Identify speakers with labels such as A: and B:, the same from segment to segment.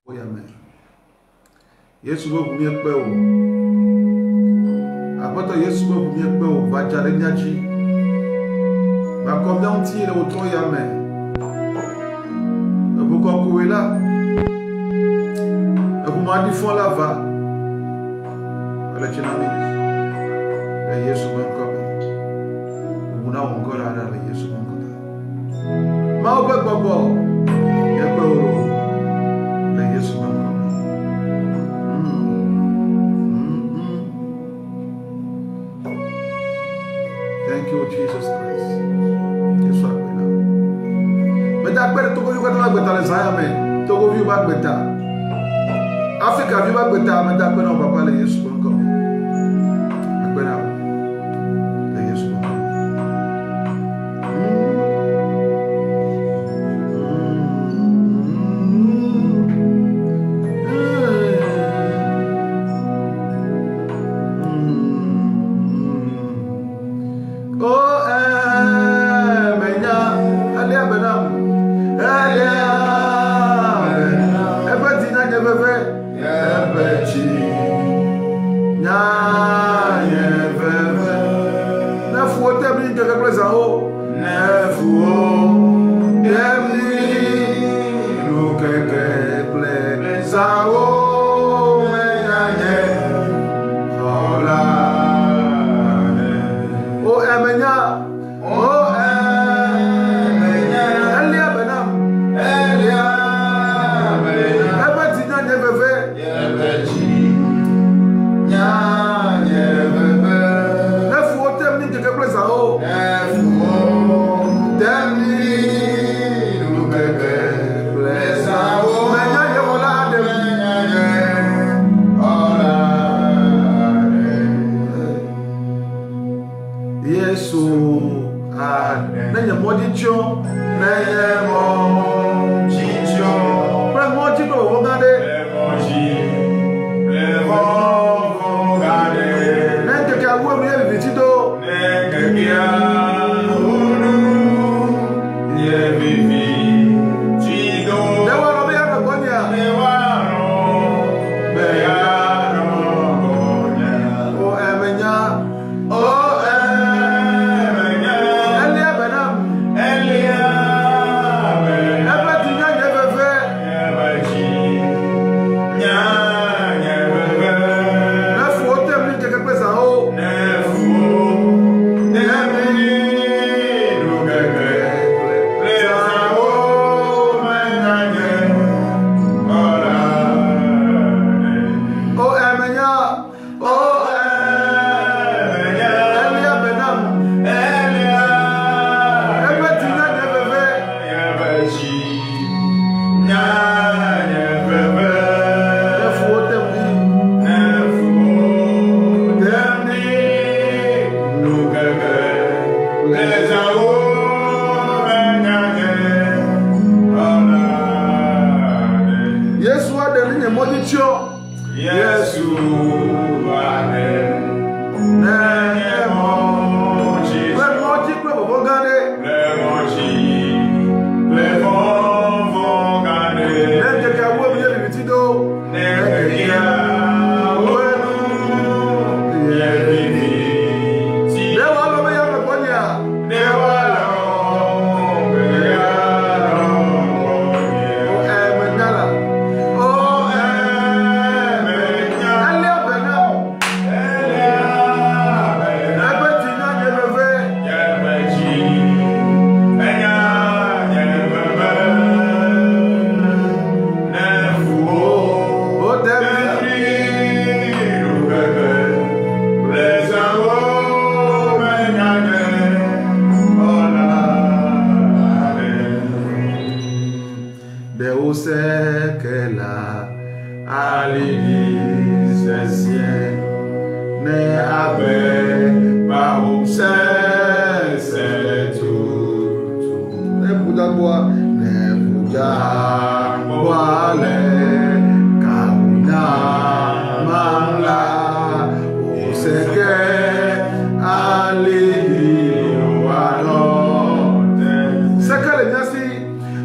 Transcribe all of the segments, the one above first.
A: Oyame. Yesu go bumi ekpe o. Apoto Yesu go bumi ekpe o. Vajale nyaji. Ma combien on tire au tronc yame. Vous concouez là. Vous m'avez dit fond là va. Elle est dynamique. Et Yesu go encore. Vous n'avez encore là le Yesu go encore. Ma obe bobo. Ekpe o. Le Yesu go encore. Thank you, Jesus Christ. Yesu akwena. Meta kwere togo yu kweta gbeta le saya me. Togo yu ba gbeta. Africa yu ba gbeta meta kwena o papa le Yesu konko. Akwena. Le Yesu konko.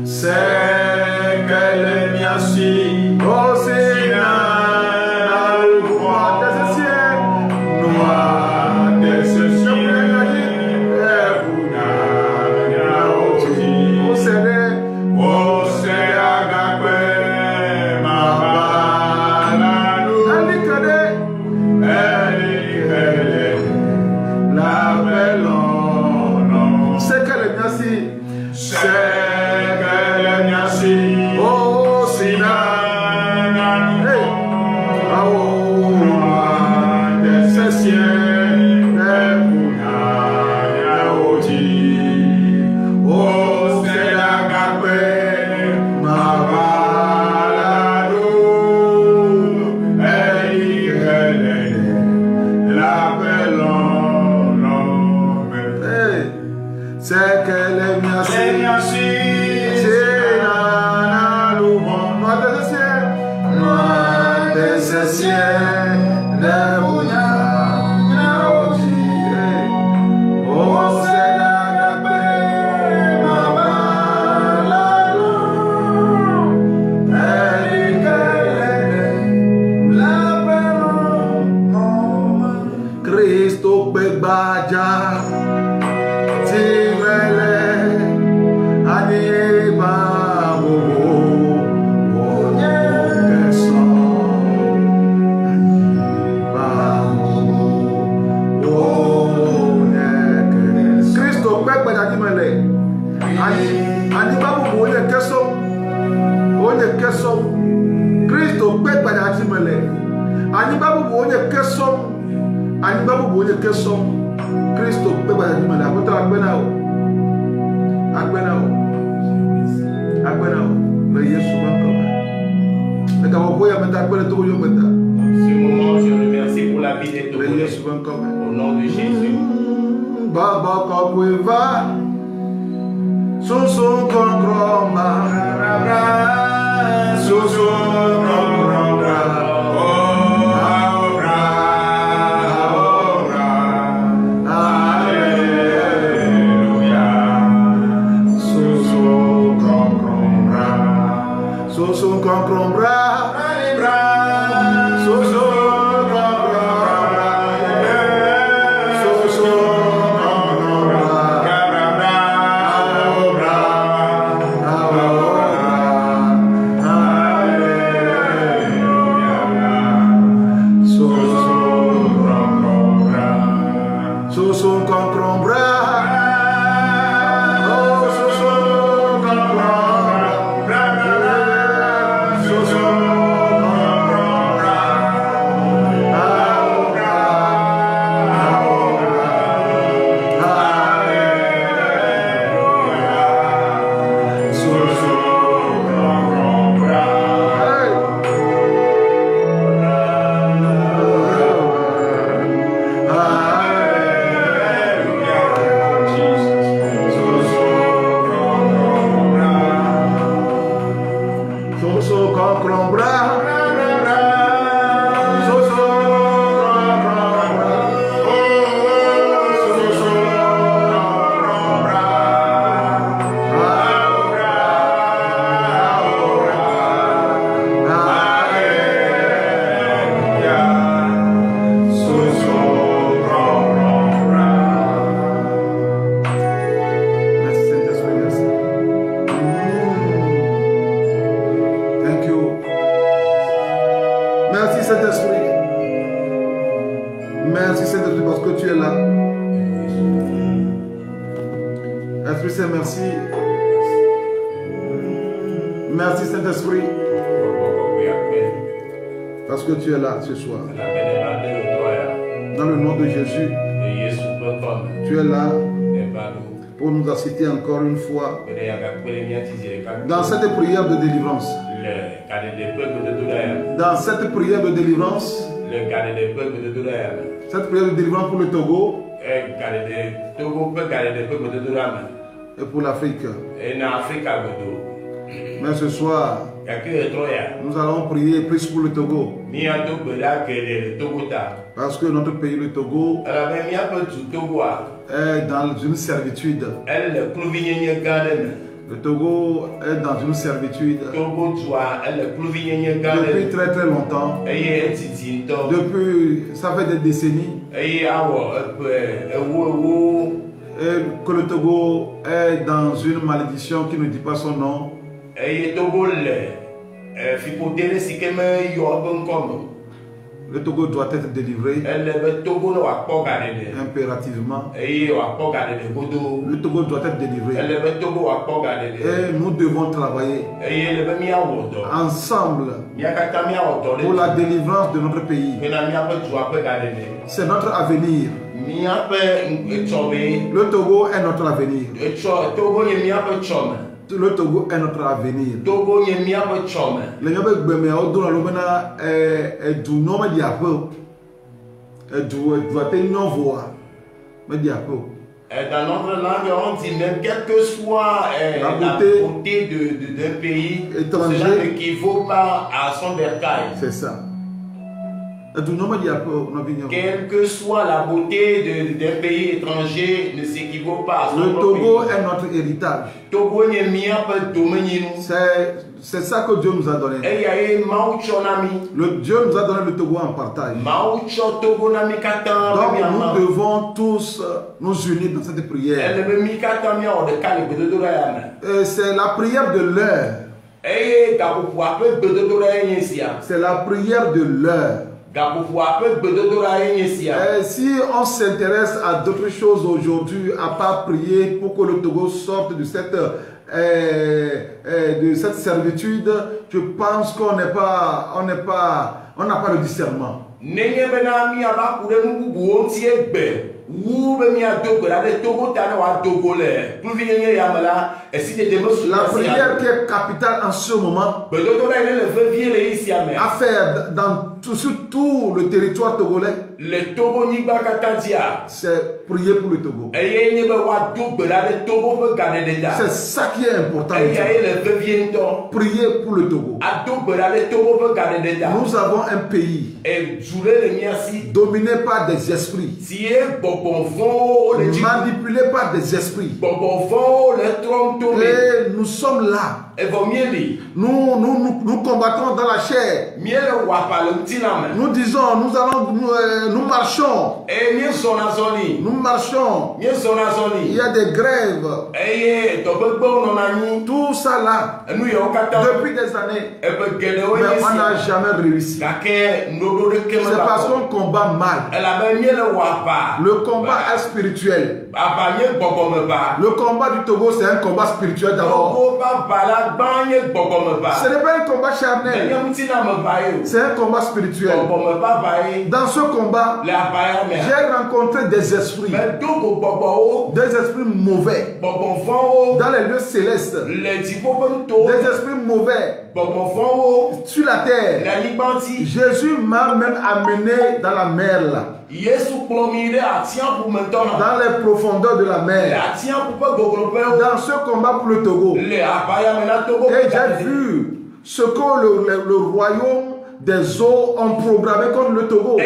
B: C'est que les miens
A: Oh Sina, noir de ce ciel, noir de ce ciel,
B: Ce soir. Dans le nom de Jésus, tu es là pour nous assister encore une fois dans cette prière de délivrance. Dans cette prière de délivrance, cette prière de délivrance pour le Togo et pour l'Afrique. Mais ce soir, nous allons prier plus pour le Togo. Parce que notre pays, le Togo, est dans une servitude.
A: Le Togo est dans une servitude depuis très très longtemps. Depuis, ça fait des décennies. Et que le Togo est dans une malédiction qui ne dit pas son nom. Le Togo doit être délivré impérativement. Le Togo doit être délivré. Et nous devons travailler ensemble pour la délivrance de notre pays. C'est notre avenir. Le Togo est notre avenir. Le Togo est notre avenir.
B: Dans notre langue, on dit même quelle que soit la beauté d'un pays, cela n'équivaut pas à son bercail.
A: C'est ça.
B: Quelle que soit la beauté d'un pays étranger, ne s'équivaut pas à son
A: Le Togo est notre héritage. C'est ça que Dieu nous a donné. Dieu nous a donné le Togo en partage. Donc nous devons tous nous unir dans cette prière. C'est la prière de l'heure. C'est la prière de l'heure. Si on s'intéresse à d'autres choses aujourd'hui, à part prier pour que le Togo sorte de cette servitude, je pense qu'on n'a pas le discernement. La prière qui est capitale en ce moment à faire sur tout le territoire togolais, c'est prier pour le Togo. C'est ça qui est important. Prier pour le Togo. Nous avons un pays dominé par des esprits, manipulé par des esprits. Et nous sommes là. Nous combattons dans la chair. Nous disons, nous marchons. Nous marchons. Il y a des grèves. Tout ça là, depuis des années. Mais on n'a jamais réussi. C'est parce qu'on combat mal. Le combat est spirituel. Le combat du Togo, c'est un combat spirituel d'abord. Ce n'est pas un combat charnel. C'est un combat spirituel. Dans ce combat, j'ai rencontré des esprits. Des esprits mauvais. Dans les lieux célestes. Des esprits mauvais. Sur la terre. Jésus m'a même amené dans la mer là. Dans les profondeurs de la mer. Dans ce combat pour le Togo. Et j'ai vu ce que le royaume des eaux ont programmé contre le Togo.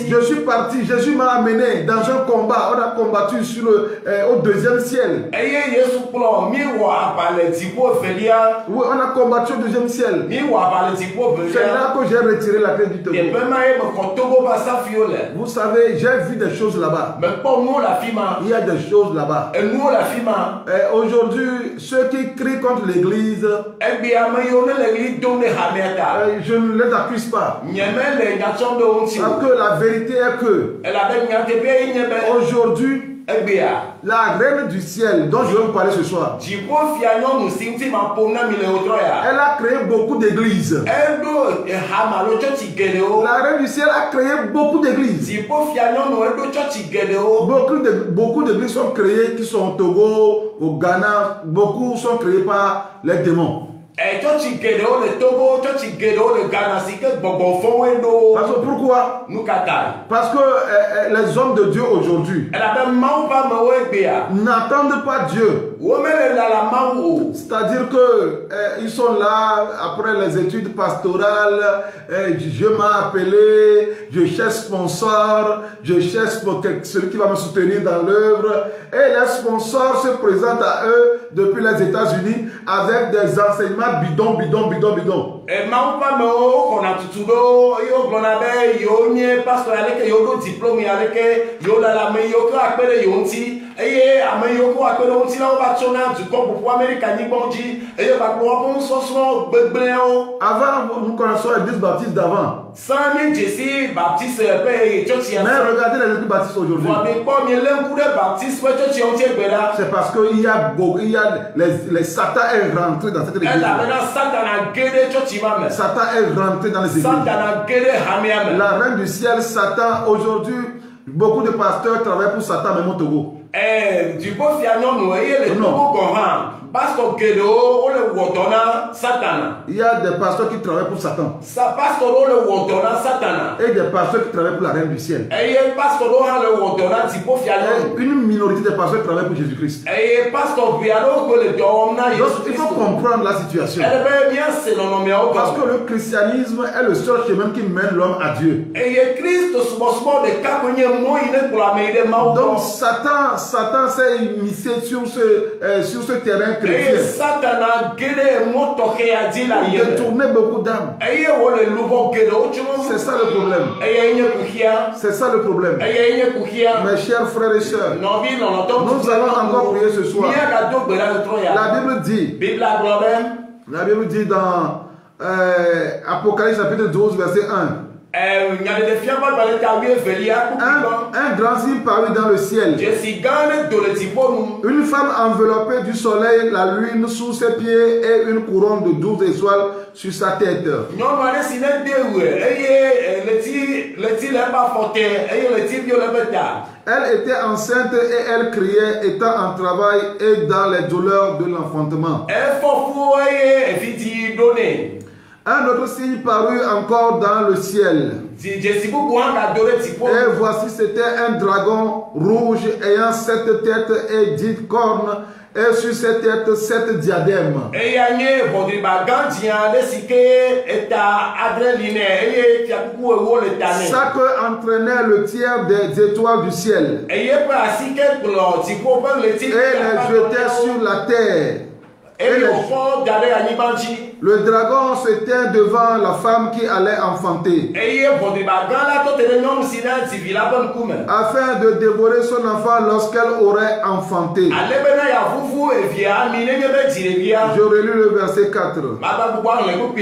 A: Je suis parti, Jésus m'a amené dans un combat. On a combattu au deuxième ciel. Oui, on a combattu au deuxième ciel. C'est là que j'ai retiré la clé du Togo. Vous savez, j'ai vu des choses là-bas. Il y a des choses là-bas. Aujourd'hui, ceux qui crient contre l'église, je ne les accuse pas. Parce que la vérité est que aujourd'hui, la reine du ciel dont je vais vous parler ce soir, elle a créé beaucoup d'églises. La reine du ciel a créé beaucoup d'églises. Beaucoup d'églises sont créées qui sont au Togo, au Ghana. Beaucoup sont créées par les démons. Parce que pourquoi? Parce que les hommes de Dieu aujourd'hui n'attendent pas Dieu. C'est-à-dire que ils sont là après les études pastorales. Je m'ai appelé, je cherche sponsor, je cherche celui qui va me soutenir dans l'œuvre. Et les sponsors se présentent à eux depuis les États-Unis avec des enseignements bidons. Avant, nous connaissons les 10 baptistes d'avant. Mais regardez les églises baptistes aujourd'hui. C'est parce qu'il y a les Satan est rentré dans cette église. Satan est rentré dans les églises. La reine du ciel, Satan, aujourd'hui, beaucoup de pasteurs travaillent pour Satan, même au Togo. Il y a des pasteurs qui travaillent pour Satan. Et des pasteurs qui travaillent pour la reine du ciel. Et une minorité de pasteurs qui travaillent pour Jésus-Christ. Donc il faut comprendre la situation. Parce que le christianisme est le seul chemin qui mène l'homme à Dieu. Donc Satan s'est immiscé sur ce terrain chrétien. Il détournait beaucoup d'âmes. C'est ça le problème. C'est ça le problème. Mes chers frères et sœurs, nous allons encore prier ce soir. La Bible dit dans Apocalypse chapitre 12 verset 1. Un grand signe parut dans le ciel. Une femme enveloppée du soleil, la lune sous ses pieds et une couronne de 12 étoiles sur sa tête. Elle était enceinte et elle criait, étant en travail et dans les douleurs de l'enfantement. Un autre signe parut encore dans le ciel. Et voici, c'était un dragon rouge ayant 7 têtes et 10 cornes, et sur ses têtes 7 diadèmes. Sa queue entraînait le tiers des étoiles du ciel et les jetait sur la terre. Le dragon se tient devant la femme qui allait enfanter afin de dévorer son enfant lorsqu'elle aurait enfanté. Je relis le verset 4.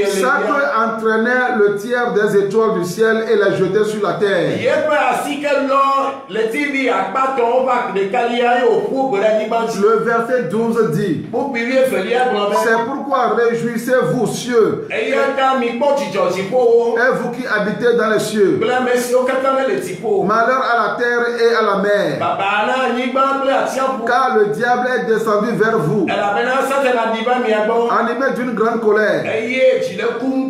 A: Sa queue entraînait le tiers des étoiles du ciel et les jetait sur la terre. Le verset 12 dit: c'est pourquoi réjouissez-vous, cieux, et vous qui habitez dans les cieux. Malheur à la terre et à la mer, car le diable est descendu vers vous, animé d'une grande colère,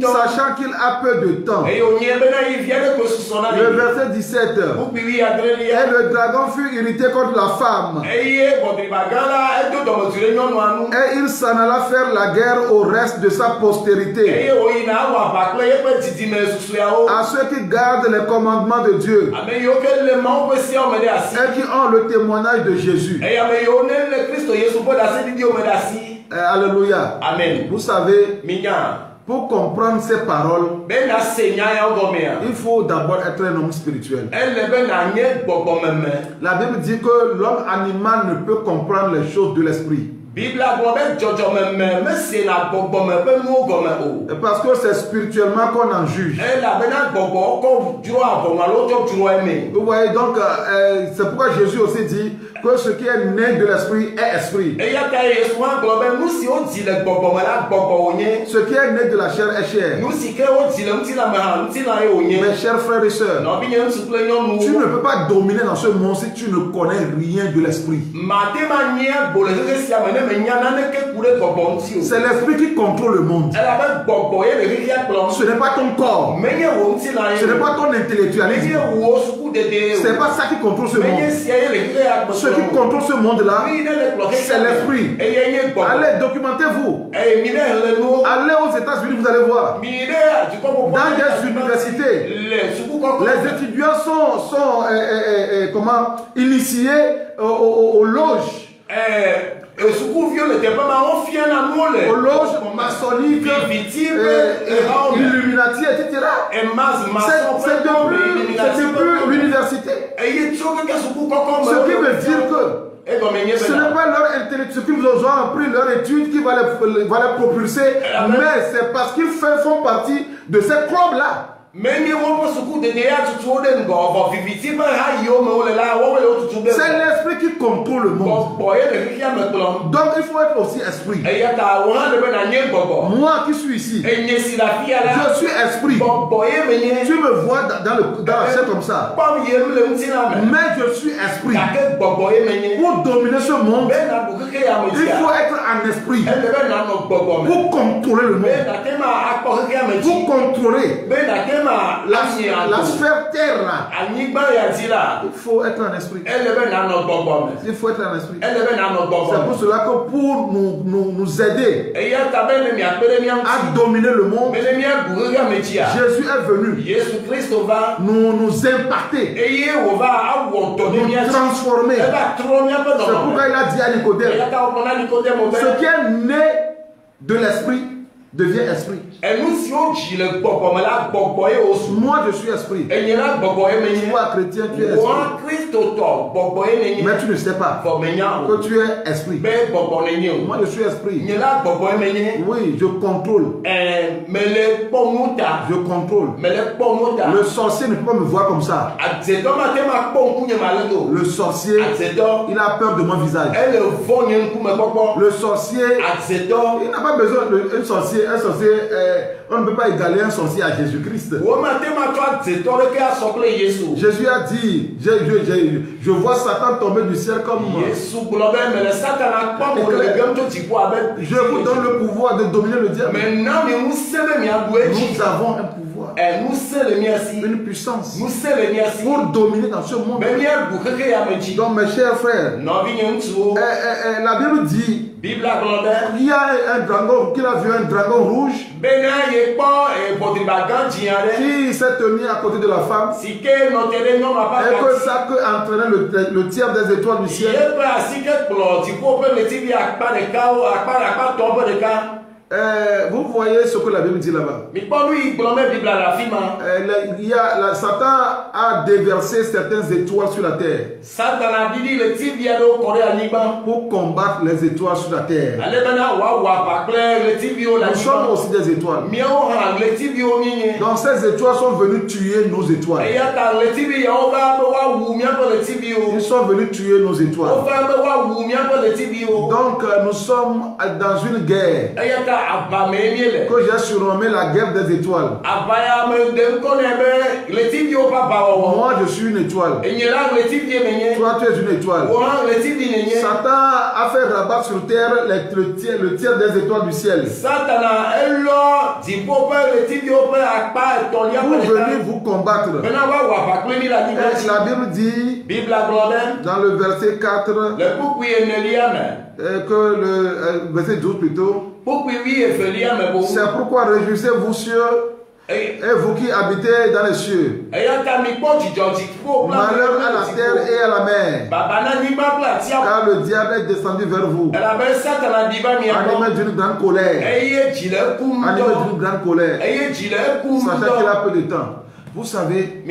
A: sachant qu'il a peu de temps. Le verset 17. Et le dragon fut irrité contre la femme, et il s'en alla faire la guerre au reste de sa postérité, à ceux qui gardent les commandements de Dieu et qui ont le témoignage de Jésus. Alléluia. Amen. Vous savez, pour comprendre ces paroles, il faut d'abord être un homme spirituel. La Bible dit que l'homme animal ne peut comprendre les choses de l'esprit. Parce que c'est spirituellement qu'on en juge. Vous voyez, donc c'est pourquoi Jésus aussi dit que ce qui est né de l'esprit est esprit. Ce qui est né de la chair est chair. Mes chers frères et sœurs, tu ne peux pas dominer dans ce monde si tu ne connais rien de l'esprit. C'est l'esprit qui contrôle le monde. Ce n'est pas ton corps. Ce n'est pas ton intellectualisme. Ce n'est pas ça qui contrôle ce monde. Ce ce qui contrôle ce monde-là, c'est l'esprit. Allez, documentez-vous. Allez aux États-Unis, vous allez voir. Dans des universités, les étudiants sont initiés aux loges. Aux loges maçonniques, Illuminati, etc. C'est depuis l'université. Ce qui veut dire que ce n'est pas leur intellect, ce qu'ils ont appris, leur étude qui va les propulser, mais c'est parce qu'ils font partie de ces clubs-là. C'est l'esprit qui contrôle le monde. Donc il faut être aussi esprit. Moi qui suis ici, je suis esprit. Tu me vois dans la chair comme ça, mais je suis esprit. Pour dominer ce monde, il faut être un esprit. Pour contrôler le monde, pour contrôler la sphère terre là, il faut être un esprit. Il faut être un esprit. C'est pour cela que pour nous aider à dominer le monde, Jésus est venu nous impacter, nous transformer. C'est pourquoi il a dit à Nicodème, ce qui est né de l'esprit devient esprit. Moi je suis esprit. Toi chrétien tu es esprit. Mais tu ne sais pas que tu es esprit. Moi je suis esprit. Oui, je contrôle. Je contrôle. Le sorcier ne peut pas me voir comme ça. Le sorcier, il a peur de mon visage. Le sorcier, il n'a pas besoin d'un sorcier. Un sorcier, on ne peut pas égaler un sorcier à Jésus-Christ. Jésus a dit, je vois Satan tomber du ciel comme moi. Je vous donne le pouvoir de dominer le diable. Nous avons un pouvoir, une puissance pour dominer dans ce monde. Donc mes chers frères, la Bible dit, il y a un dragon, qu'il a vu un dragon rouge qui s'est tenu à côté de la femme et que ça peut entraîner le tiers des étoiles du ciel. Vous voyez ce que la Bible dit là-bas. Satan a déversé certaines étoiles sur la terre pour combattre les étoiles sur la terre. Nous sommes aussi des étoiles. Donc ces étoiles sont venues tuer nos étoiles. Ils sont venus tuer nos étoiles. Donc nous sommes dans une guerre que j'ai surnommé la guerre des étoiles. Moi je suis une étoile. Toi tu es une étoile. Satan a fait rabattre sur terre le tiers des étoiles du ciel. Vous venez vous combattre. La Bible dit dans le verset 4 que le verset 12 plutôt, c'est pourquoi réjouissez-vous cieux et vous qui habitez dans les cieux. Malheur à la terre et à la mer, car le diable est descendu vers vous, animé d'une grande colère. Animé d'une grande colère, sachant qu'il a peu de temps. Vous savez,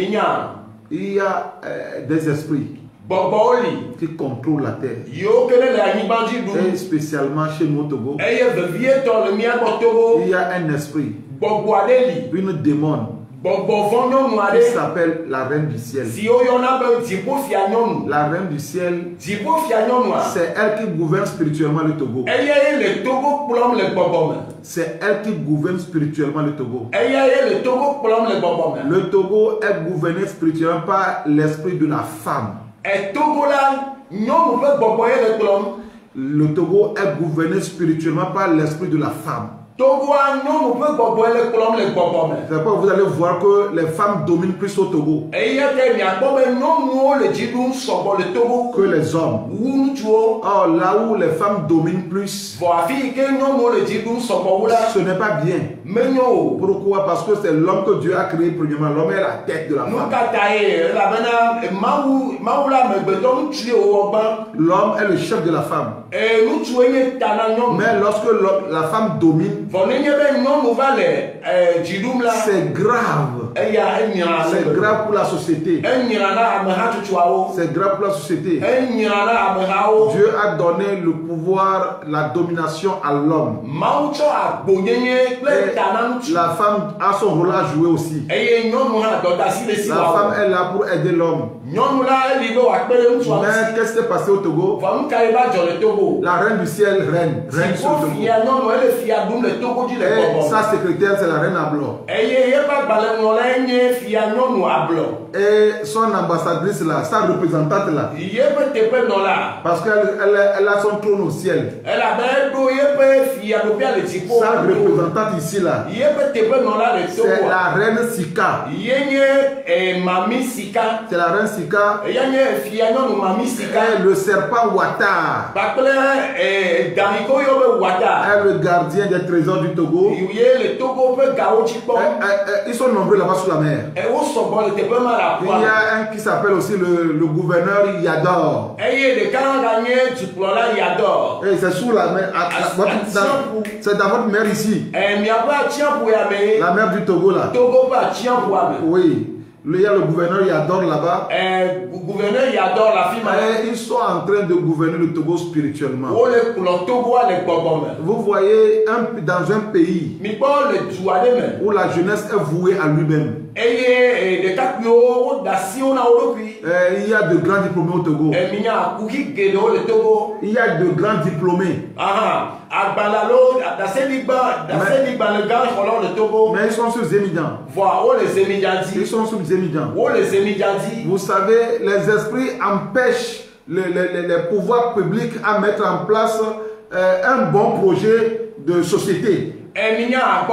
A: il y a des esprits qui contrôlent la terre. Et spécialement chez nous au Togo, il y a un esprit, une démon qui s'appelle la reine du ciel. La reine du ciel, c'est elle qui gouverne spirituellement le Togo. C'est elle qui gouverne spirituellement le Togo. Le Togo est gouverné spirituellement par l'esprit de la femme. Le Togo est gouverné spirituellement par l'esprit de la femme. C'est pourquoi vous allez voir que les femmes dominent plus au Togo que les hommes. Or, là où les femmes dominent plus, ce n'est pas bien. Pourquoi? Parce que c'est l'homme que Dieu a créé premièrement. L'homme est la tête de la femme. L'homme est le chef de la femme. Mais lorsque la femme domine, c'est grave. C'est grave pour la société. C'est grave pour la société. Dieu a donné le pouvoir, la domination à l'homme. La femme a son rôle à jouer aussi. La femme est là pour aider l'homme. Mais qu'est-ce qui s'est passé au Togo? La reine du ciel règne sur le Togo. Et sa secrétaire, c'est la reine Ablo. Et son ambassadrice là, sa représentante là, parce qu'elle a son trône au ciel. Sa représentante ici là, c'est la reine Sika. C'est la reine Sika. Et le serpent Ouattara est le gardien des trésors du Togo. Ils sont nombreux là-bas sous la mer. Il y a un qui s'appelle aussi le gouverneur Yador. Et c'est sous la mer. C'est dans votre mer ici. La mer du Togo là. Oui. Il y a le gouverneur Yador là-bas. Ils sont en train de gouverner le Togo spirituellement. Vous voyez, dans un pays où la jeunesse est vouée à lui-même, il y a de grands diplômés au Togo. Il y a de grands diplômés. Mais ils sont sous éminents. Ils sont sous éminents. Vous savez, les esprits empêchent les pouvoirs publics à mettre en place un bon projet de société. Il y a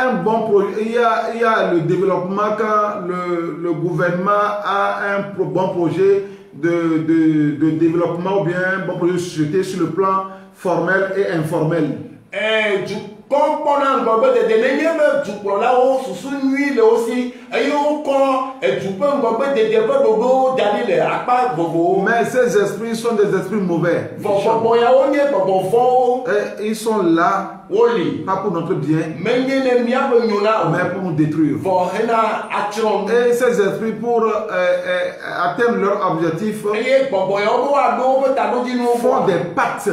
A: un bon projet, il y a le développement quand le gouvernement a un bon projet de développement ou bien un bon projet de société sur le plan formel et informel. Mais ces esprits sont des esprits mauvais. Ils sont là pas pour notre bien, mais pour nous détruire. Et ces esprits, pour atteindre leur objectif, font des pactes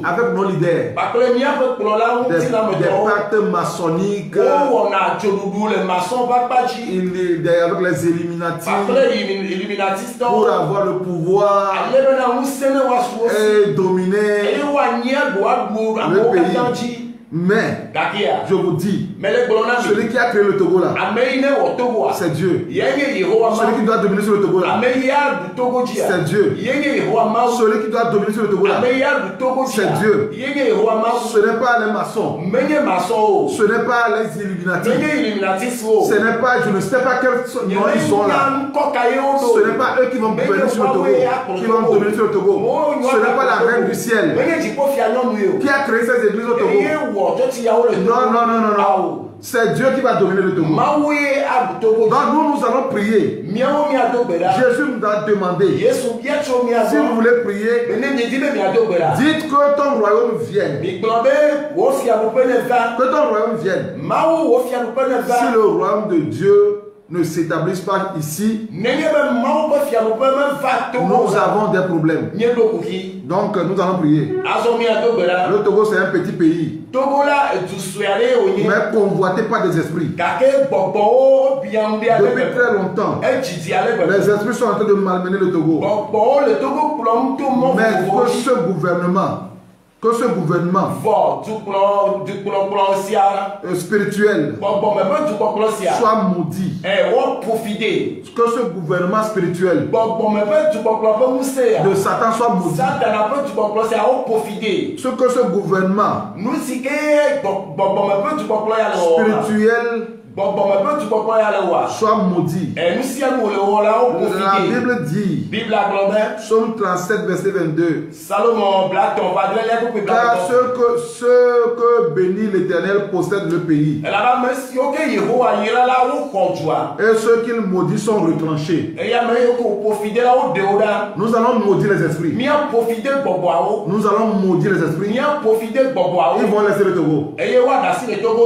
A: avec nos leaders. Des pactes maçonniques avec les Illuminati pour avoir le pouvoir et dominer le pays. Mais je vous dis, celui qui a créé le Togo là, c'est Dieu. Celui qui doit dominer sur le Togo là, c'est Dieu. Celui qui doit dominer sur le Togo là, c'est Dieu. Ce n'est pas les maçons, ce n'est pas les Illuminati, ce n'est pas, je ne sais pas quels nom ils sont là. Ce n'est pas eux qui vont gouverner sur le Togo, qui vont dominer sur le Togo. Ce n'est pas la reine du ciel qui a créé ces églises au Togo. Non. C'est Dieu qui va dominer le Togo. Donc nous allons prier. Jésus nous a demandé, si vous voulez prier, dites que ton royaume vienne. Que ton royaume vienne. Si le royaume de Dieu ne s'établissent pas ici, nous avons des problèmes. Donc nous allons prier. Le Togo, c'est un petit pays, mais convoité par des esprits. Depuis très longtemps, les esprits sont en train de malmener le Togo. Mais que ce gouvernement Que ce gouvernement spirituel soit maudit. Que ce gouvernement spirituel de Satan soit maudit. Ce que ce gouvernement spirituel soit maudit. La Bible dit, Psaume 37, verset 22, car ceux que bénit l'Éternel possèdent le pays, et ceux qu'il maudit sont retranchés. Nous allons maudire les esprits. Nous allons maudire les esprits. Ils vont laisser le Togo.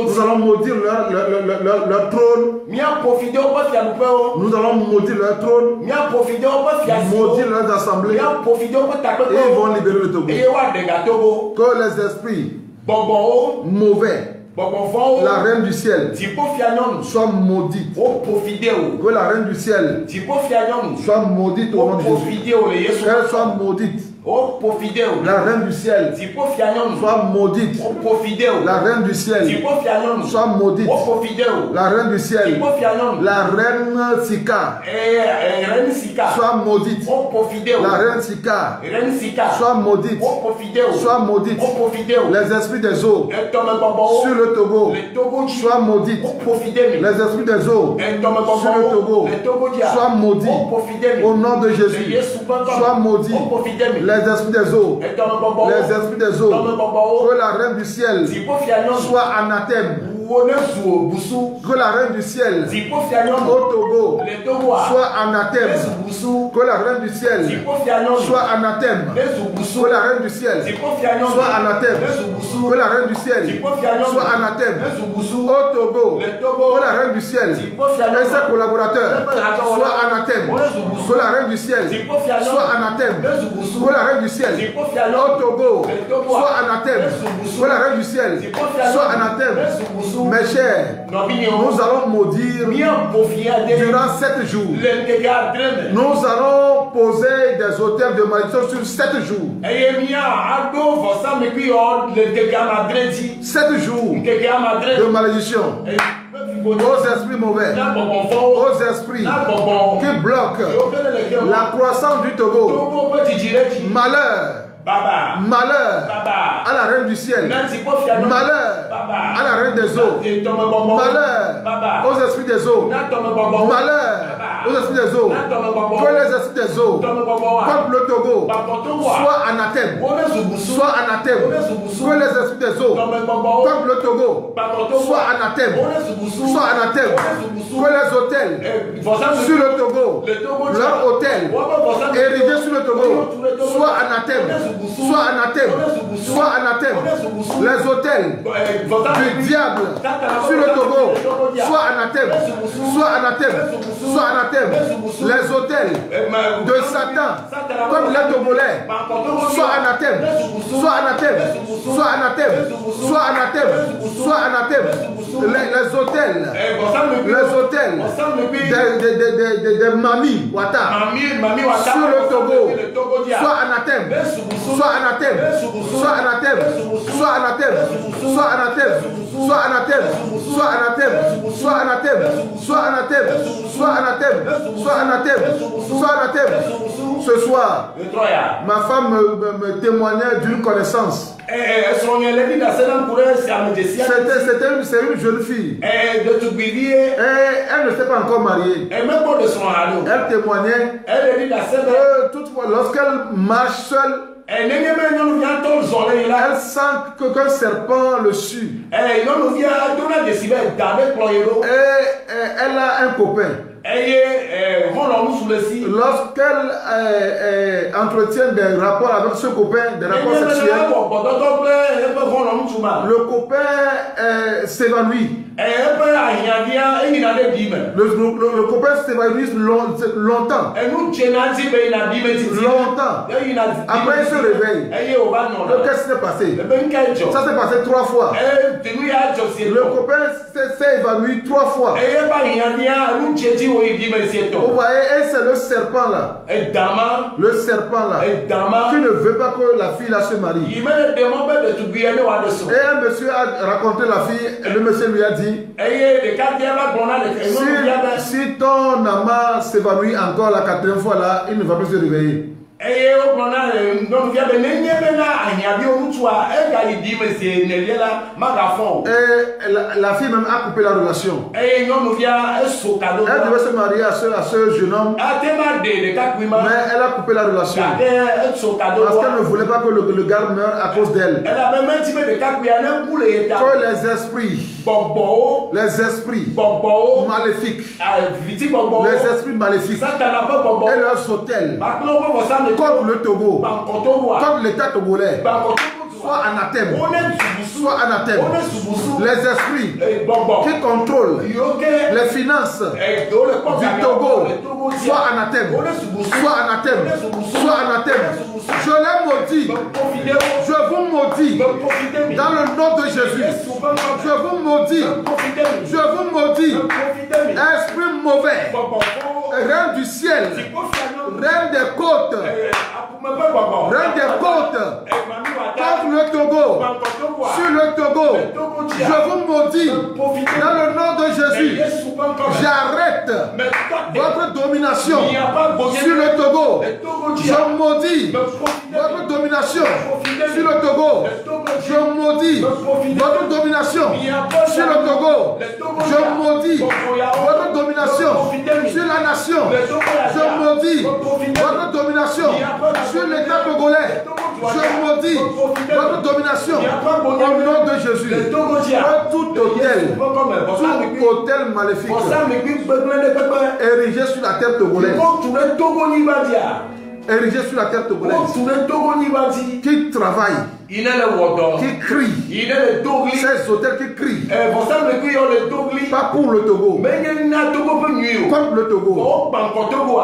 A: Nous allons maudire leur trône. Nous allons maudire leur trône, maudire leurs assemblées, et ils vont libérer le Togo. Que les esprits mauvais, la reine du ciel soit maudite. Que la reine du ciel soit maudite au nom de Jésus. Qu'elle soit maudite. La reine du ciel soit maudite. La reine du ciel soit maudite. La reine du ciel, la reine Sika soit maudite. La reine Sika soit maudite. Soit maudite. Les esprits des eaux sur le Togo soit maudite. Les esprits des eaux sur le Togo soit maudits. Au nom de Jésus, soit maudit. Les esprits des eaux, que la reine du ciel soit anathème. Que la reine du ciel au Togo soit anathème. Que la reine du ciel soit anathème. Que la reine du ciel soit anathème. Que la reine du ciel soit anathème. Au Togo, que la reine du ciel et ses collaborateurs soient anathème. Que la reine du ciel soit anathème. Que la reine du ciel au Togo soit anathème. Que la reine du ciel soit anathème. Mes chers, nous allons maudire durant 7 jours. Nous allons poser des autels de malédiction sur 7 jours. 7 jours de malédiction. Aux esprits mauvais, aux esprits qui bloquent la croissance du Togo. Malheur. Malheur à la reine du ciel. Malheur à la reine des eaux. Malheur aux esprits des eaux. Malheur aux esprits des eaux. Que les esprits des eaux contre le Togo soient anathème. Soit anathème. Que les esprits des eaux contre le Togo soient anathème. Soit anathème. Que les hôtels sur le Togo, leur hôtel érigé sur le Togo, soient anathème. Soit anathème, soit anathème. Les hôtels du diable sur le Togo, soit anathème, soit anathème, soit anathème. Les hôtels de Satan, comme les Togolais, soit anathème, soit anathème, soit anathème, soit anathème, soit anathème. Les hôtels des Mami Wata sur le Togo, soit anathème. Soit anathème, soit anathème, soit anathème, soit anathème, soit anathème, soit anathème, soit anathème, soit anathème, soit anathème, soit anathème, soit anathème. Ce soir, ma femme me témoignait d'une connaissance. C'est une jeune fille. Et elle ne s'est pas encore mariée. Elle témoignait que toutefois, lorsqu'elle marche seule, elle sent qu'un serpent le suit. Et elle a un copain. Lorsqu'elle entretient des rapports avec ce copain, des rapports sexuels, le copain s'évanouit. Le copain s'évanouit longtemps. Longtemps. Après, il se réveille. Qu'est-ce qui s'est passé? Ça s'est passé 3 fois. Le copain s'est évanoui 3 fois. Vous voyez, et c'est le serpent là. Le serpent là. Qui ne veut pas que la fille là se marie. Et un monsieur a raconté la fille, et le monsieur lui a dit, si ton amant s'évanouit encore la 4e fois là, il ne va plus se réveiller. Et la fille même a coupé la relation. Elle devait se marier à ce jeune homme, mais elle a coupé la relation parce qu'elle ne voulait pas que le gars meure à cause d'elle. Que les esprits maléfiques, les esprits maléfiques et leurs hôtels contre le Togo, contre l'État togolais, soit anathème, soit anathème. Les esprits qui contrôlent les finances du Togo, soit anathème, soit anathème, soit anathème. Je les maudis, je vous maudis dans le nom de Jésus. Je vous maudis, je vous maudis. Esprit mauvais, reine du ciel, reine des côtes, reine des côtes, contre le Togo, sur le Togo, je vous maudis dans le nom de Jésus. J'arrête votre domination sur le Togo. Je maudis votre domination sur le Togo. Je maudis votre domination sur le Togo. Je maudis votre domination sur la nation. Je maudis votre domination sur l'État togolais. Je maudis votre domination au nom de Jésus. Tout hôtel maléfique érigé sur la terre togolaise, érigé sur la terre togolaise, qui travaille, qui crie, ces hôtels qui crient, pas pour le Togo, contre le Togo,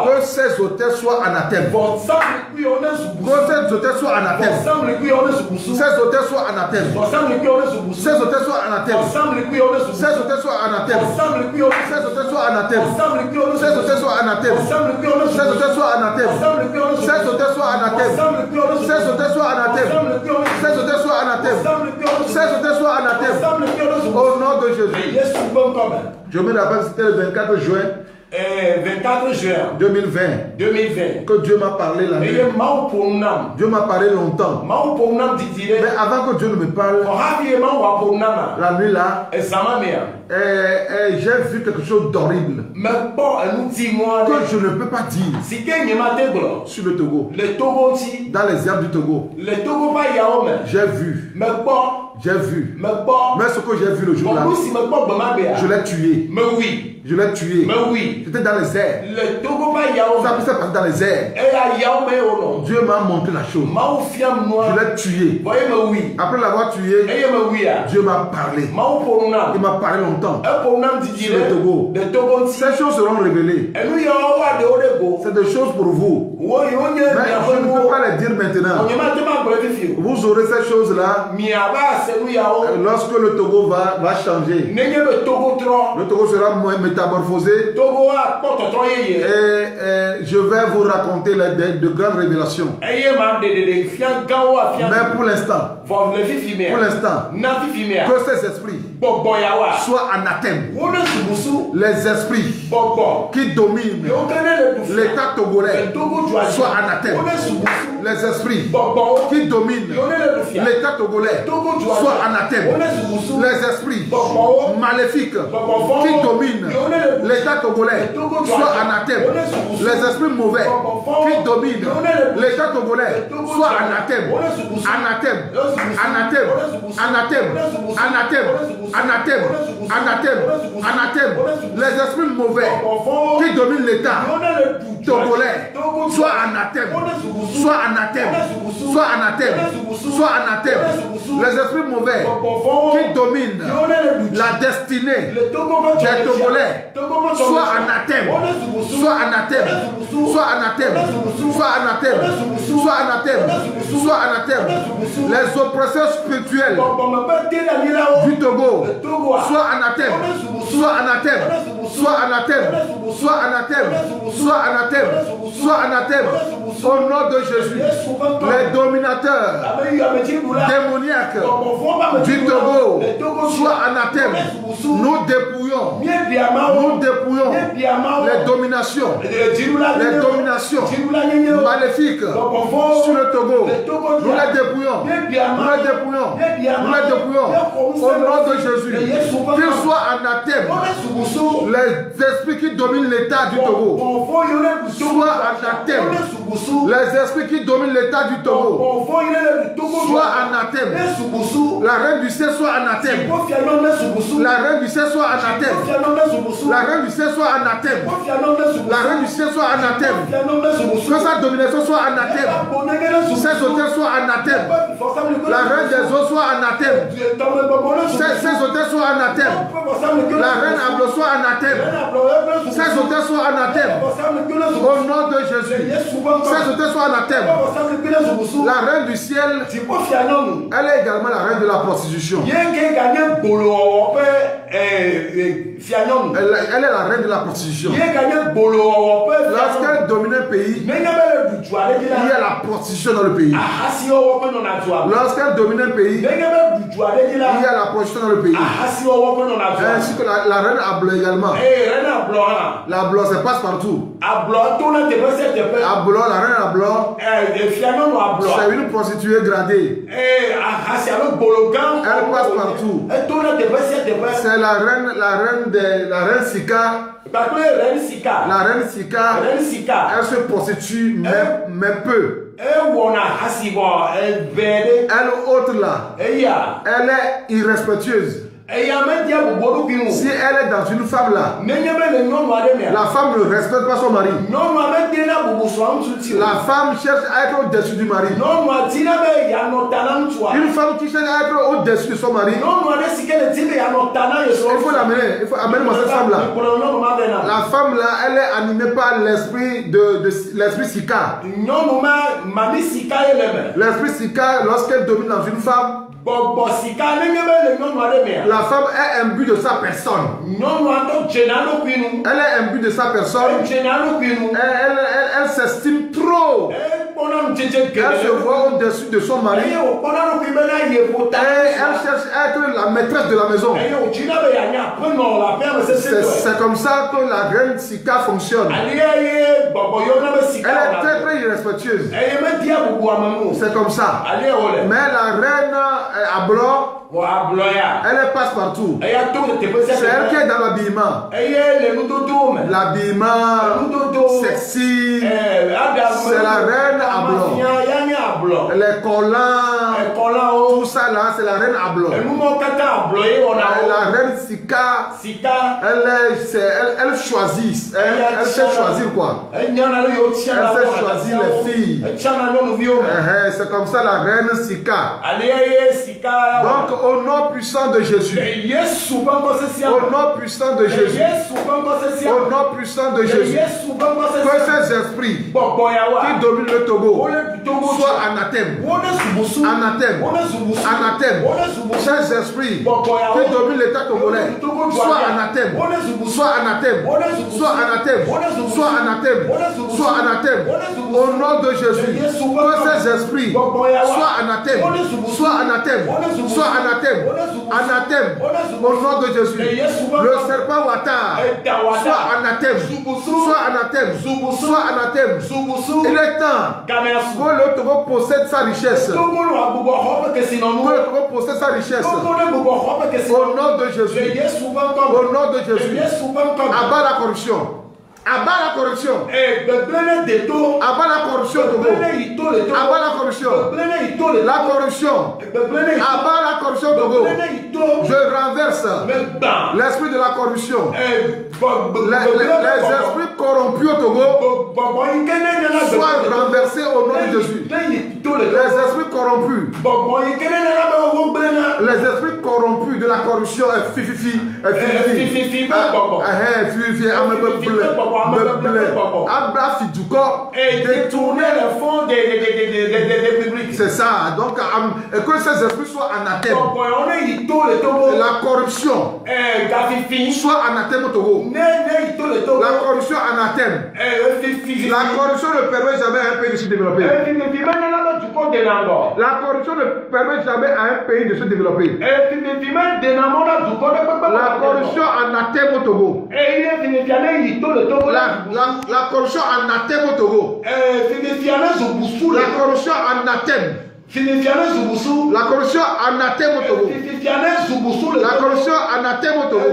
A: que ces hôtels soient anathèmes, que ces hôtels soient anathèmes, ces hôtels soient anathèmes, ces hôtels soient anathèmes, ces hôtels soient anathèmes, ces hôtels soient anathèmes, ces hôtels soient anathèmes, ces hôtels soient anathèmes, ces hôtels soient anathèmes, ces hôtels soient anathèmes, ces hôtels soient anathèmes, ces hôtels soient anathèmes, au nom de Jésus. Je me rappelle, c'était le 24 juin 2020 que Dieu m'a parlé la nuit. Dieu m'a parlé longtemps, mais avant que Dieu ne me parle la nuit là, j'ai vu quelque chose d'horrible que je ne peux pas dire sur le Togo, dans les herbes du Togo. J'ai vu, mais ce que j'ai vu le jour là, je l'ai tué. Je l'ai tué. C'était dans les airs. Ça s'est passé dans les airs. Dieu m'a montré la chose. Je l'ai tué. Après l'avoir tué, Dieu m'a parlé. Il m'a parlé longtemps sur le Togo. Ces choses seront révélées. C'est des choses pour vous. Mais je ne peux pas les dire maintenant. Vous aurez ces choses-là lorsque le Togo va changer. Le Togo sera métamorphosé. Et je vais vous raconter de grandes révélations. Mais pour l'instant, que ces esprits soient anathèmes. Les esprits qui dominent l'État togolais soient anathèmes. Les esprits qui dominent l'État togolais soient anathèmes. Les esprits maléfiques qui dominent l'État togolais soient anathèmes. Les esprits mauvais qui domine l'État togolais soit anathème. Anathème. Anathème. Anathème. Anathème. Anathème. Anathème. Anathème. Les esprits mauvais qui dominent l'État togolais soit anathème. Soit anathème. Soit anathème. Soit anathème. Les esprits mauvais qui dominent la destinée des Togolais soit anathème. Soit anathème. Soit anathème. Soit anathème. Soit anathème. Soit anathème. Les oppresseurs spirituels du Togo soit anathème. Soit anathème. Soit anathème. Soit anathème. Soit anathème. Soit anathème. Au nom de Jésus, les dominateurs démoniaques du Togo soient anathème. Nous dépouillons les dominations maléfiques sur le Togo. Nous les dépouillons. Au nom de Jésus, qu'ils soient anathème. Les esprits qui dominent l'État du Togo soient anathème. Les esprits qui dominent l'État du Togo soient anathème. La reine du ciel soit anathème. La reine du ciel soit anathème. La reine du ciel soit anathème. La reine du ciel soit anathème. Que sa domination soit anathème. Ses hôtels soient anathème. La reine des eaux soit anathème. Ses hôtels soient anathème. La reine Ablo soit anathème. Ses hôtels soient anathème. Au nom de Jésus. Ses hôtels soient anathème. La reine du ciel, elle est également la reine de la prostitution. Elle est la reine de la prostitution. Lorsqu'elle domine un pays, il y a la prostitution dans le pays. Lorsqu'elle domine un pays, il y a la prostitution dans le pays. Ainsi que la reine Ablo également. La Ablo, ça passe partout. Ablo, la reine Ablo, c'est une prostituée gradée. Elle passe partout. C'est la reine Sika. La reine Sika, elle se prostitue, mais peu. Elle autre là, elle est irrespectueuse. Si elle est dans une femme là, la femme ne respecte pas son mari. La femme cherche à être au-dessus du mari. Une femme qui cherche à être au-dessus de son mari, il faut l'amener. Il faut amener cette femme là. La femme là, elle est animée par l'esprit l'esprit Sika. L'esprit Sika, lorsqu'elle domine dans une femme, la femme est imbue de sa personne. Elle est imbue de sa personne. Elle s'estime trop. Elle se voit au-dessus de son mari. Et elle cherche à être la maîtresse de la maison. C'est comme ça que la reine Sika fonctionne. Elle est très très irrespectueuse. C'est comme ça. Mais la reine Ablo, elle passe partout. C'est elle qui est dans l'habillement. L'habillement sexy. C'est la reine Ablo. Les collants, tout ça là, c'est la reine Ablo. La reine Sika, elle choisit. Elle sait choisir quoi. Elle sait choisir les filles. C'est comme ça la reine Sika. Donc au nom puissant de Jésus. Au nom puissant de Jésus. Au nom puissant de Jésus. Que ces esprits qui dominent le Togo soient anathèmes. Anathèmes. Anathèmes. Ces esprits qui dominent l'État togolais soient anathèmes. Soient anathèmes. Soient anathèmes. Soient anathèmes. Soient anathèmes. Au nom de Jésus. Que ces esprits soient anathèmes. Soient anathèmes. Soient anathèmes. Anathèmes. Au nom de Jésus. Le serpent Ouattara soit anathème. Soit anathème. Soit anathème. Il est temps que le Togo possède sa richesse. Que le Togo possède sa richesse. Au nom de Jésus. Au nom de Jésus. Abat la corruption. Abat la corruption.
B: Abat
A: la corruption, Togo. Abat la corruption. La corruption. Abat la corruption, Togo. Je renverse l'esprit de la corruption. Les esprits corrompus au Togo soient renversés au nom de Jésus. Les esprits corrompus. Les esprits corrompus de la corruption.
B: Détourner le fond des publics.
A: C'est ça. Donc, que ces esprits soient anathèmes. La corruption soit anathème au Togo. La corruption anathème. La corruption ne permet jamais à un pays de se développer. La corruption ne permet jamais à un pays de se développer. La corruption anathème au Togo. La corruption anathème au Togo. La corruption anathème. La corruption anathème au Togo. La corruption anathème au Togo.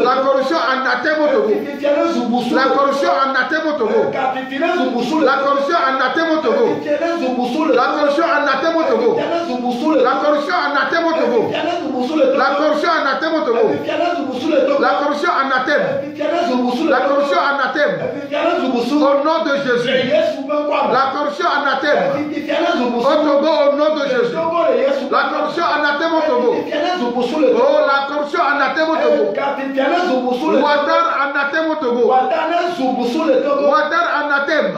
A: La corruption anathème au Togo. La corruption anathème au Togo. La corruption anathème au Togo. La corruption anathème au Togo. La corruption anathème au Togo. La corruption anathème au Togo. La corruption anathème. La corruption anathème. Au nom de Jésus. La corruption anathème. Au Togo, au nom de Jésus. La corruption anathème au Togo. Oh, la corruption anathème au Togo. Ouattara anathème au Togo. Ouattara anathème.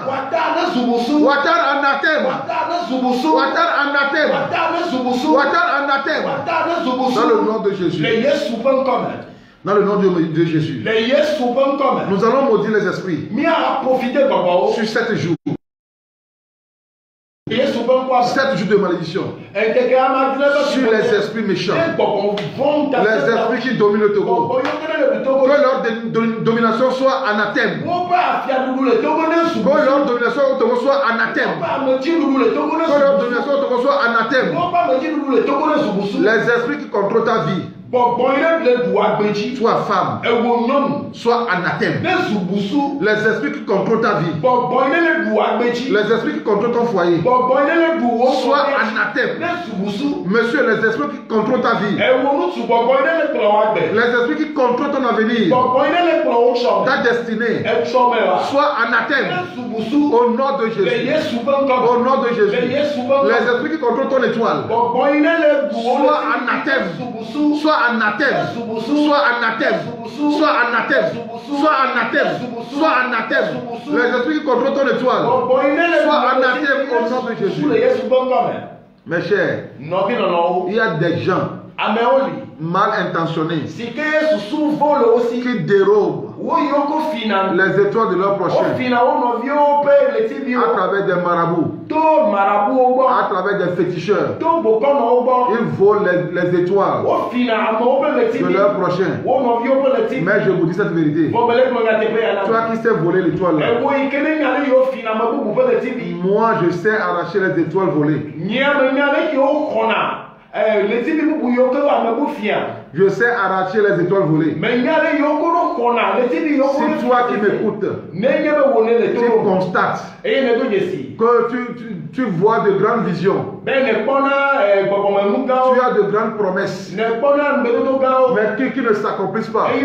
A: Ouattara anathème. Ouattara anathème. Ouattara anathème. Dans le nom de Jésus. Dans le nom de Jésus. Nous allons maudire les esprits sur 7 jours. 7 jours de malédiction sur les esprits méchants, les esprits qui dominent le Togo. Que leur domination soit anathème. Que leur domination au Togo soit anathème. Que leur domination au Togo soit anathème. Les esprits qui contrôlent ta vie, soit femme, soit anathème. Les esprits qui contrôlent ta vie, les esprits qui contrôlent ton foyer, soit anathème. Monsieur, les esprits qui contrôlent ta vie, les esprits qui contrôlent ton avenir, ta destinée, soit anathème. Au nom de Jésus. Au nom de Jésus. Les esprits qui contrôlent ton étoile, soit anathème. Soit anathème, soit anathème, soit anathème, soit anathème, soit anathème. Les esprits qui contrôlent ton étoile, soit anathème au nom de Jésus. Mes chers, il y a des gens mal intentionnés qui dérobent les étoiles de leur prochain à travers des marabouts, à travers des féticheurs. Ils volent les étoiles de leur prochain. Mais je vous dis cette vérité, toi qui sais voler l'étoile là, moi je sais arracher les étoiles volées. Je sais arracher les étoiles volées. Si toi qui m'écoutes, tu constates que tu vois de grandes visions, tu as de grandes promesses, mais qui ne s'accomplissent pas, et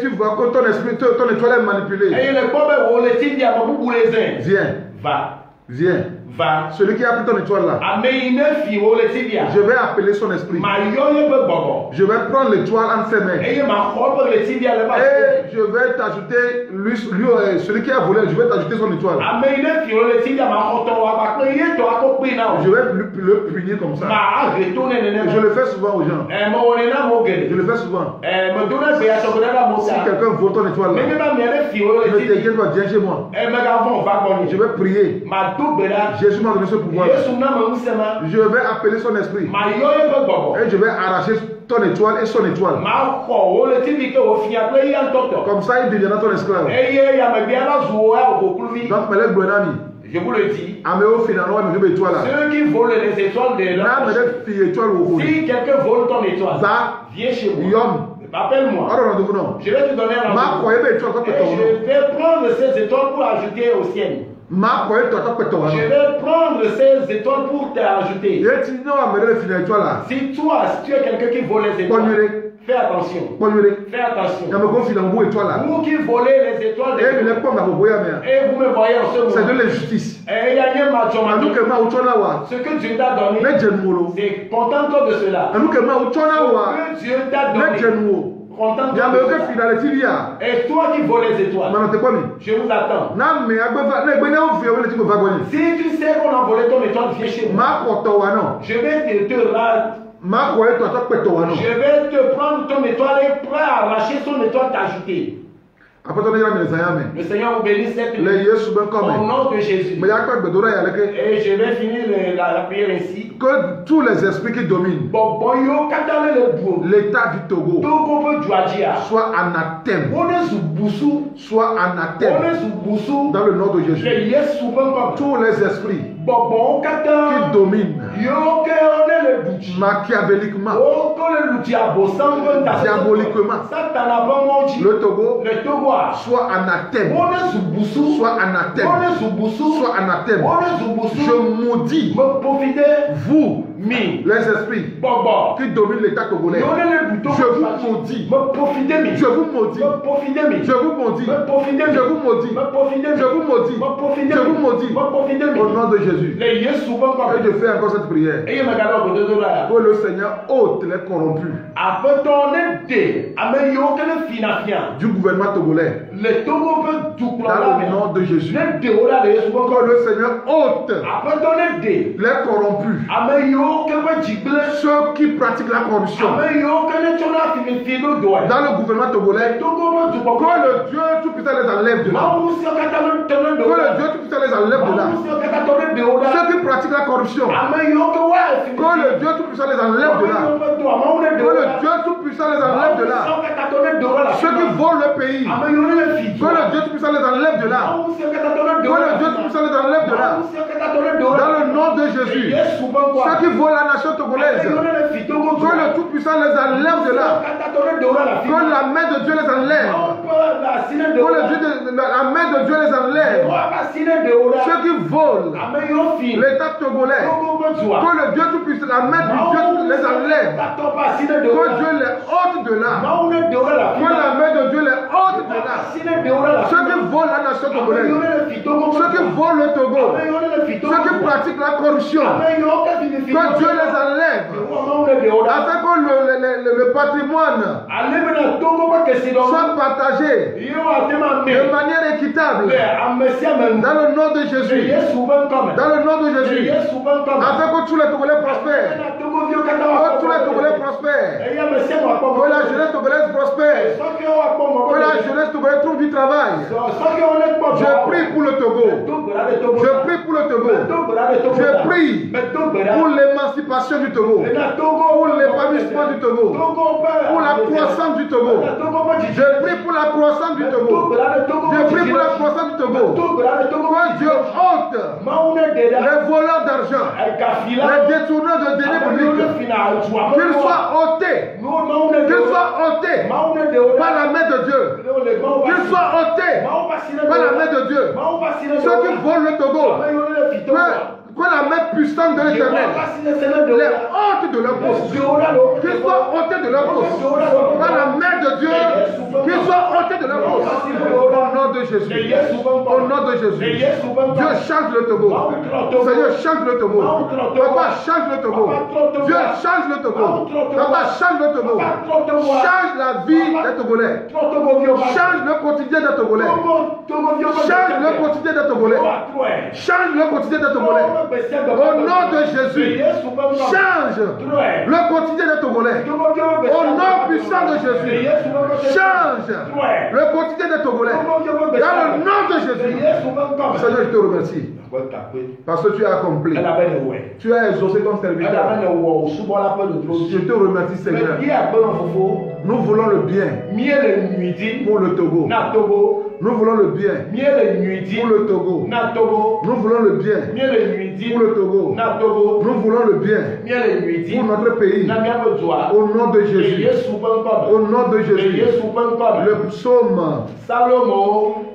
A: tu vois que ton esprit, ton étoile est manipulée, viens. Celui qui a pris ton étoile là, je vais appeler son esprit. Je vais prendre l'étoile entre ses mains. Et je vais t'ajouter, celui qui a volé, je vais t'ajouter son étoile. Je vais le punir comme ça. Je le fais souvent aux gens. Je le fais souvent. Si quelqu'un vole ton étoile là, ne t'inquiète pas, viens chez moi. Je vais prier. Jésus m'a donné ce pouvoir. Je vais appeler son esprit. Et je vais arracher ton étoile et son étoile. Comme ça, il deviendra ton esclave. Donc, Melek Brenani,
B: je vous le dis,
A: ceux
B: qui volent les étoiles de la si quelqu'un vole ton étoile, viens chez moi. Appelle-moi. Je vais te donner un rendez-vous. Et je vais prendre ces étoiles pour ajouter aux siennes. Je vais prendre ces étoiles pour t'ajouter. Si toi, si tu es quelqu'un qui vole les étoiles, fais attention. Fais attention. Vous qui volez les étoiles et vous me voyez en ce moment. C'est de l'injustice. Ce que Dieu t'a donné, c'est contente-toi de cela. Ce que Dieu t'a donné. Et toi qui voles les étoiles, je vous attends. Si tu sais qu'on a volé ton étoile, viens chez moi. Je vais te prendre ton étoile et pour arracher son étoile t'ajouter. Le Seigneur vous bénisse cette nuit au nom de Jésus. Et je vais finir la prière ainsi.
A: Que tous les esprits qui dominent l'état du Togo soient anathèmes. Soit anathèmes dans le nom de Jésus. Tous les esprits qui dominent machiavéliquement, diaboliquement, le Togo soit anathème. Soit anathème. Soit anathème. Je maudis vous, les esprits qui dominent l'état togolais. Je vous maudis. Je vous maudis. Je vous maudis. Je vous maudis. Je vous maudis. Je vous maudis. Au nom de Jésus. Et je fais encore cette prière. Que le Seigneur ôte les corrompus du gouvernement togolais. Dans le nom de Jésus. Que le Seigneur ôte les corrompus. Ceux qui pratiquent la corruption dans le gouvernement togolais. Que le Dieu tout-puissant les enlève de là. Que le Dieu tout-puissant les enlève de là. Ceux qui pratiquent la corruption. Que le Dieu tout-puissant les enlève de là. Que le Dieu tout-puissant les enlève de là. Ceux qui volent le pays. Que le Dieu tout-puissant les enlève de là. Que le Dieu tout-puissant les enlève de là. Dans le nom de Jésus. Ceux qui volent la nation togolaise. Que le tout-puissant les enlève de là. Que la main de Dieu les enlève. Que la main de Dieu les enlève. Ceux qui volent l'état togolais. Que le Dieu tout-puissant, la main de Dieu les enlève. Que Dieu les ôte de là. Que la main de Dieu les ôte de là. Ceux qui volent la nation togolaise. Ceux qui volent le Togo. Ceux qui pratiquent la corruption. Que Dieu les enlève. Afin que le patrimoine soit partagé de manière équitable. Dans le nom de Jésus. Dans le nom de Jésus. Afin que tous les Togolais prospèrent. Que tous les Togolais prospèrent. Que la jeunesse togolaise prospère. Que la jeunesse togolaise trouve du travail. Je prie pour le Togo. Je prie pour le Togo. Je prie pour l'émancipation du Togo. Pour l'épanouissement du Togo. Pour la croissance du Togo. Je prie pour la croissance du Togo. Je prie pour la croissance du Togo. Que Dieu ôte les voleurs d'argent, les détourneurs de deniers publics, qu'ils soient ôtés. Qu'ils soient ôtés par la main de Dieu. Qu'ils soient ôtés par la main de Dieu. Ceux qui volent le Togo, que la main puissante de l'Éternel les ôte de leur poste. Qu'ils soient ôtés de leur poste. Par la main de Dieu, qu'ils soient ôtés de leur poste. Au nom de Jésus. Au nom de Jésus. Dieu change le Togo. Seigneur, change le Togo. Papa, change le Togo. Dieu change le Togo. Papa, change le Togo. Change la vie des Togolais. Change le quotidien des Togolais. Change le quotidien des Togolais. Change le quotidien des Togolais. Au nom de Jésus, change le quotidien des Togolais. Au nom puissant de Jésus, change le quotidien des Togolais. Dans le nom de Jésus. Seigneur, je te remercie. Parce que tu as accompli. Tu as exaucé ton serviteur. Je te remercie, Seigneur. Nous voulons le bien pour le Togo. Nous voulons le bien pour le Togo. Nous voulons le bien pour le Togo. Nous voulons le bien pour notre pays. Au nom de Jésus. Au nom de Jésus. Le psaume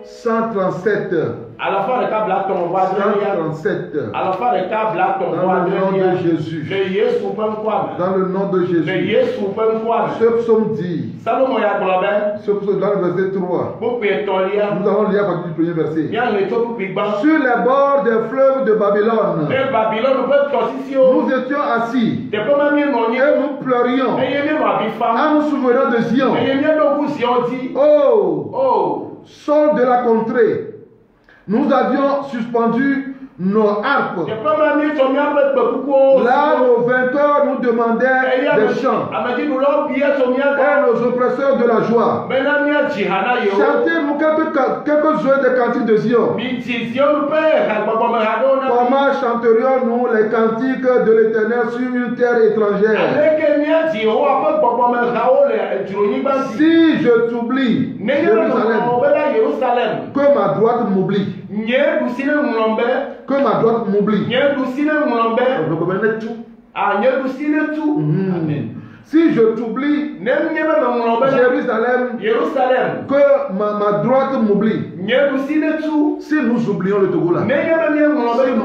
A: 137.
B: À la fin de câble là, ton voix
A: 137.
B: À la fin de câble là, ton voix
A: dans le nom de Jésus. Dans le nom de Jésus. Ce psaume dit. Ce psaume dans le verset 3. Nous allons lire à partir du premier verset. Sur les bords des fleuves de Babylone. Nous étions assis. Et nous pleurions. En nous souvenant de Zion. Oh! Sors de la contrée. Nous avions suspendu nos harpes. Là, nos vainqueurs nous demandaient des chants. Et nos oppresseurs de la joie. Chantez-nous quelques-uns des cantiques de Zion. Comment chanterions-nous les cantiques de l'Éternel sur une terre étrangère? Si je t'oublie, Jérusalem, que ma droite m'oublie. Que ma droite m'oublie. Vous comprenez tout? Amen. Si je t'oublie, Jérusalem, que ma droite m'oublie. Si nous oublions le Togo là, si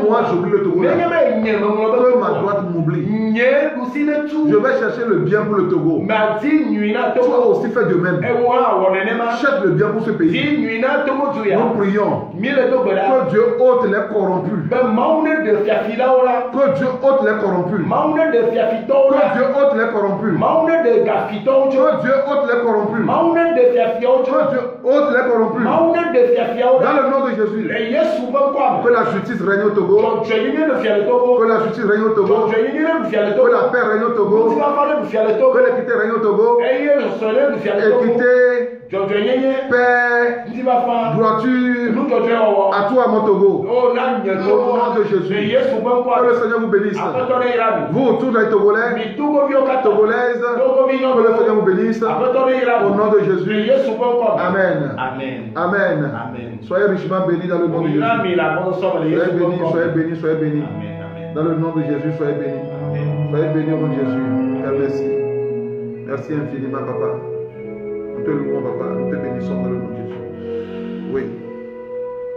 A: moi j'oublie le Togo là, que ma droite m'oublie. Je vais chercher le bien pour le Togo. Toi aussi fais de même. Cherche le bien pour ce pays. Nous prions que Dieu ôte les corrompus. Que Dieu ôte les corrompus. Que Dieu ôte les corrompus. Que Dieu ôte les corrompus. Que Dieu ôte les corrompus. Dans le nom de Jésus. Que la justice règne au Togo. Que la justice règne au Togo. Que la paix règne au Togo. Que l'équité règne au Togo. Équité, paix, droiture, à toi mon Togo. Au nom de Jésus. Que le Seigneur vous bénisse. Vous, tous les Togolais, Togolaises, que le Seigneur vous bénisse. Au nom de Jésus. Amen. Amen. Soyez richement bénis dans le nom de Jésus. Soyez bénis, soyez bénis, soyez bénis. Dans le nom de Jésus, soyez bénis. Soyez bénis au nom de Jésus. Père, merci. Merci infiniment, papa. Nous te louons, papa. Nous te bénissons dans le nom de Jésus. Oui.